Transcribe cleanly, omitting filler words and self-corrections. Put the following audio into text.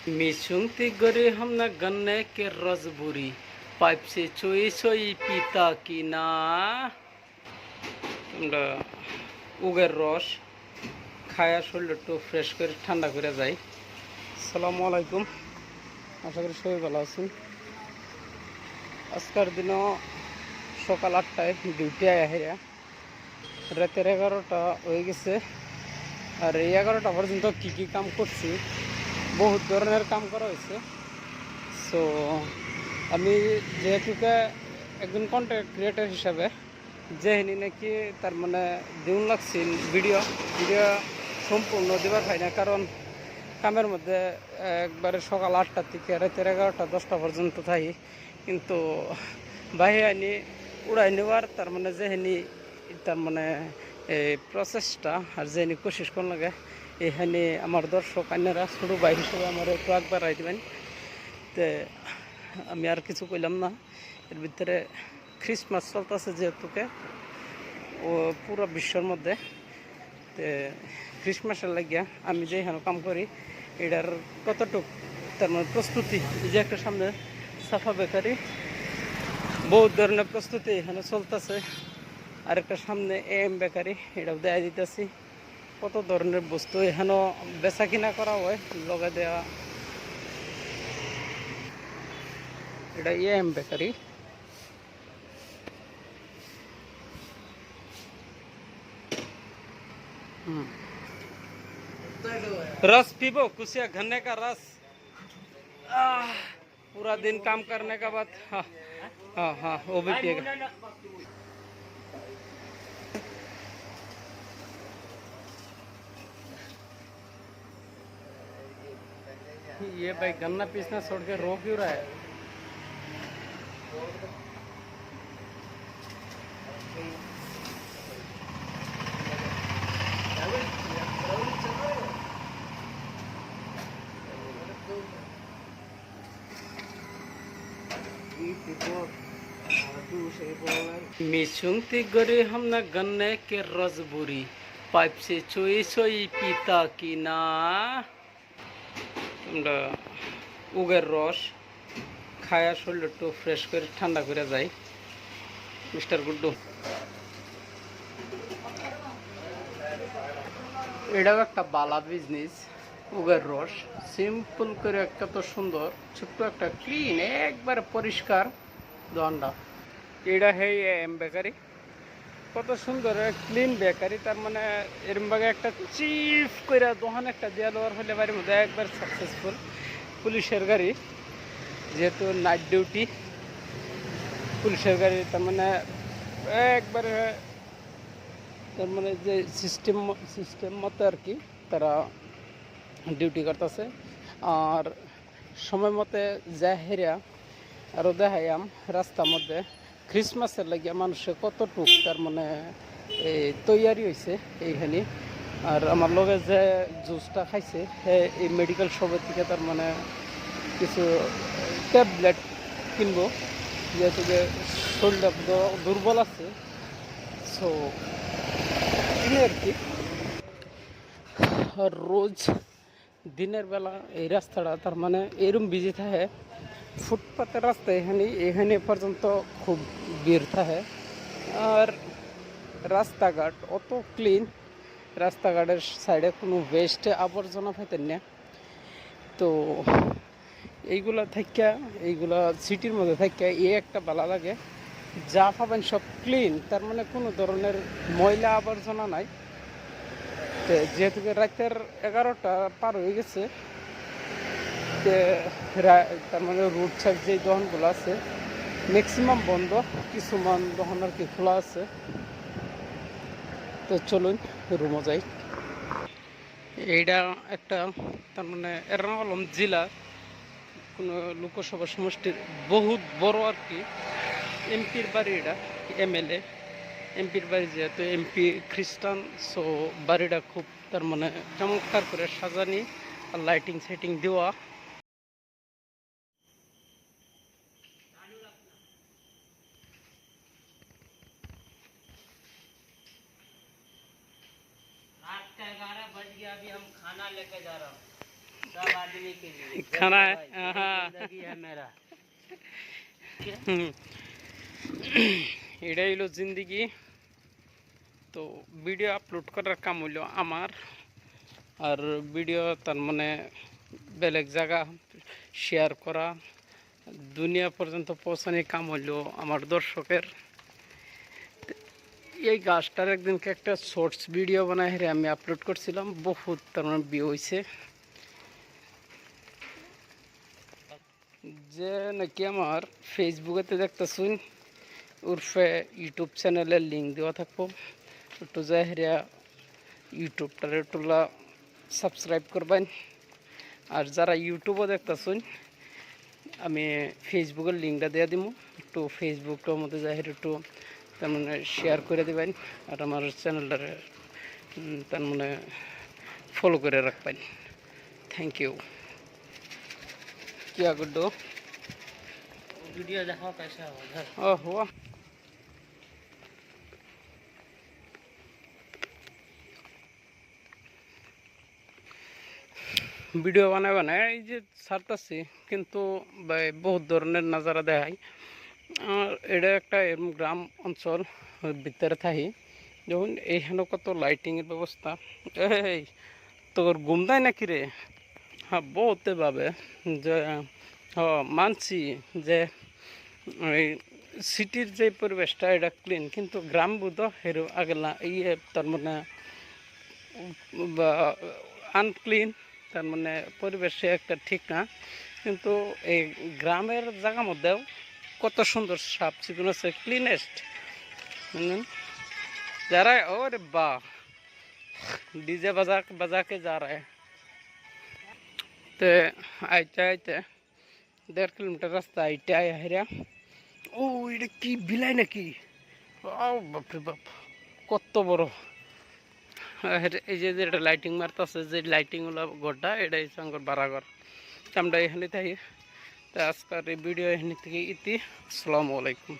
मिशुंगती गरे हम न गन्ने के रसबुरी पाइप से चोई चोई पीता की ना আমরা উগের রস খায়া শরীর একটু ফ্রেশ করে ঠান্ডা করে যাই। আসসালামু আলাইকুম, আশা করি সবাই ভালো আছেন। আজকের দিনও সকাল 8টায় ডিউটি আয়া রাতের 11টা হয়ে গেছে। আর এই 11টা পর্যন্ত কী কী কাম করছি, বহুত ধরনের কাম করা হয়েছে। সো আমি যেহেতুকে একজন কন্টেন্ট ক্রিয়েটার হিসাবে যেহেনি নাকি তার মানে দিন লাগছিল ভিডিও সম্পূর্ণ দেবার হয় না, কারণ কামের মধ্যে একবারে সকাল 8টা থেকে রাতের 11টা 10টা পর্যন্ত থাকি। কিন্তু বাহিরে আনি উড়াই নেওয়ার তার মানে যেহেনি তার মানে এই প্রসেসটা আর যেহেনি কোশিশ করুন লাগে, এখানে আমার দর্শক আন্যারা ছোটো ভাই হিসেবে আমার একটু একবার রাই দেবেন। তো আমি আর কিছু কইলাম না। এর ভিতরে ক্রিসমাস চলতেছে যেহেতুকে ও পুরো বিশ্বের মধ্যে। তো ক্রিসমাসের লাগিয়া আমি যে এখানে কাম করি এটার কতটুকু তার মানে প্রস্তুতি, যে একটা সামনে সাফা বেকারি বহুত ধরনের প্রস্তুতি এখানে চলতেছে। আরেকটা সামনে এম বেকারি, এটাও দেয়া দিতেছি। কত ধরনের বস্তু এখানেও বেচা কিনা করা হয় লগে দেওয়া। এটা এম বেকারি। रस पीबो कुछ गन्ने का रस। पूरा दिन काम करने का बाद हाँ हाँ हाँ वो भी पिएगा। ये भाई गन्ना पीसना छोड़ के रो क्यों रहा है? मिशुंगती गरे हम न गन्ने के रसबुरी पाइप से चोई चोई पीता की ना আমরা উগের রস খায়া শরীর একটু ফ্রেশ করে ঠান্ডা করে যাই। মিস্টার গুড্ডু, এটাও একটা বালা বিজনেস। উগের রস সিম্পল করে একটা তো সুন্দর ছোট্ট একটা ক্লিন একবারে পরিষ্কার দোকানটা। এটা হে এম বেকারি, কত সুন্দর ক্লিন বেকারি। তার মানে এরম ভাবে একটা চিফ করে দোকান একটা দেওয়া দেওয়ার হলে বাড়ির মধ্যে একবার সাকসেসফুল। পুলিশের গাড়ি যেহেতু নাইট ডিউটি, পুলিশের গাড়ি তার মানে একবারে তার মানে যে সিস্টেম মতো আর কি তারা ডিউটি করতেছে। আর সময় মতে যা হেরিয়া আরও দেখাইয়াম রাস্তার মধ্যে ক্রিসমাসের লাগিয়া মানুষের কতটুক তার মানে এই তৈয়ারি হয়েছে এইখানে। আর আমার লগে যে জুসটা খাইছে এই মেডিকেল শপের থেকে তার মানে কিছু ট্যাবলেট কিনবো, যেহেতু যে শরীরটা দুর্বল আছে। সো এই আর কি। আর রোজ দিনের বেলা এই রাস্তাটা তার মানে এরম বিজি থাকে। ফুটপাতের রাস্তা এখানে পর্যন্ত খুব ভিড় থাকে। আর রাস্তাঘাট অত ক্লিন, রাস্তাঘাটের সাইডে কোনো ওয়েস্টে আবর্জনা ফেতেন না। তো এইগুলা সিটির মধ্যে থাকিয়া এই একটা ভালো লাগে, যা পাবেন সব ক্লিন, তার মানে কোনো ধরনের ময়লা আবর্জনা নাই। যেহেতু রাতের 11টা পার হয়ে গেছে, তার মানে রোড সাইড যে দোকানগুলো আছে ম্যাক্সিমাম বন্ধ, কিছুমান দোকান আর কি খোলা আছে। তো চলুন রুমে যাই। এইটা একটা তার মানে এর্নাকুলাম জেলা কোনো লোকসভা সমষ্টির বহুত বড় আর কি এমপির বাড়ি। এটা এমএলএ এমপির বাড়ি, যেহেতু এমপি খ্রিস্টান, সো বাড়িটা খুব তার মানে চমৎকার করে সাজানি আর লাইটিং সেটিং দেওয়া। रात का 11 बज गया, अभी हम खाना लेके जा रहा हूँ। सब आदमी के लिए खाना है भाई, हाँ जिंदगी है मेरा। এটাই হলো জিন্দিগি। তো ভিডিও আপলোড করার কাম হইলো আমার, আর ভিডিও তার মানে বেলেগ জায়গা শেয়ার করা, দুনিয়া পর্যন্ত পৌঁছানোর কাম হইলো আমার দর্শকের। এই গাছটার একদিনকে একটা শর্টস ভিডিও বানাই হেরে আমি আপলোড করছিলাম, বহুত তার মানে ভিউ হয়েছে। যে নাকি আমার ফেসবুকেতে দেখতেছুন উর্ফে ইউটিউব চ্যানেলের লিঙ্ক দেওয়া থাকবো, একটু যাই হেরিয়া ইউটিউবটার একটুলা সাবস্ক্রাইব করবেন। আর যারা ইউটিউবও দেখতেছুন আমি ফেসবুকের লিঙ্কটা দিয়ে দিব, একটু ফেসবুকটার মধ্যে যাই হেরে একটু তার মানে শেয়ার করে দেবেন, আর আমার চ্যানেলটার তার মানে ফলো করে রাখবেন। Thank you. क्या गुड्डो वीडियो देखो कैसा हो उधर। ओहो ভিডিও বানায় বানায় এই যে ছাড়তেছি, কিন্তু বহুত ধরনের নাজারা দেখাই। আর এটা একটা এরকম গ্রাম অঞ্চল ভিতরে থাকি, যখন এইখানে কত লাইটিংয়ের ব্যবস্থা। এই তোর ঘুম দেয় নাকি রে? হ্যাঁ বহুতে ভাবে যে মানছি যে ওই সিটির যে পরিবেশটা এটা ক্লিন, কিন্তু গ্রাম বুধ হেরো আগেলা ইয়ে তার মানে আনক্লিন, তার মানে পরিবেশে একটা ঠিক না। কিন্তু এই গ্রামের জায়গার মধ্যেও কত সুন্দর সাফ চিকুন আছে, ক্লিনেস্ট। যারা ওরে বা ডিজে बजा के जा रहा है। तो आइते आइते 1.5 किलोमीटर रास्ता आइते आया है। ও এটা কি বিলাই নাকি? বাপরে বাপ কত বড়! এই যে এটা লাইটিং মারতেছে, যে লাইটিং হলো ঘরটা, এটাই সঙ্গর বাড়াঘর। আমরা এখানে থাকি। তো আজকের এই ভিডিও এখানে থেকে ইতি। আসসালামু আলাইকুম।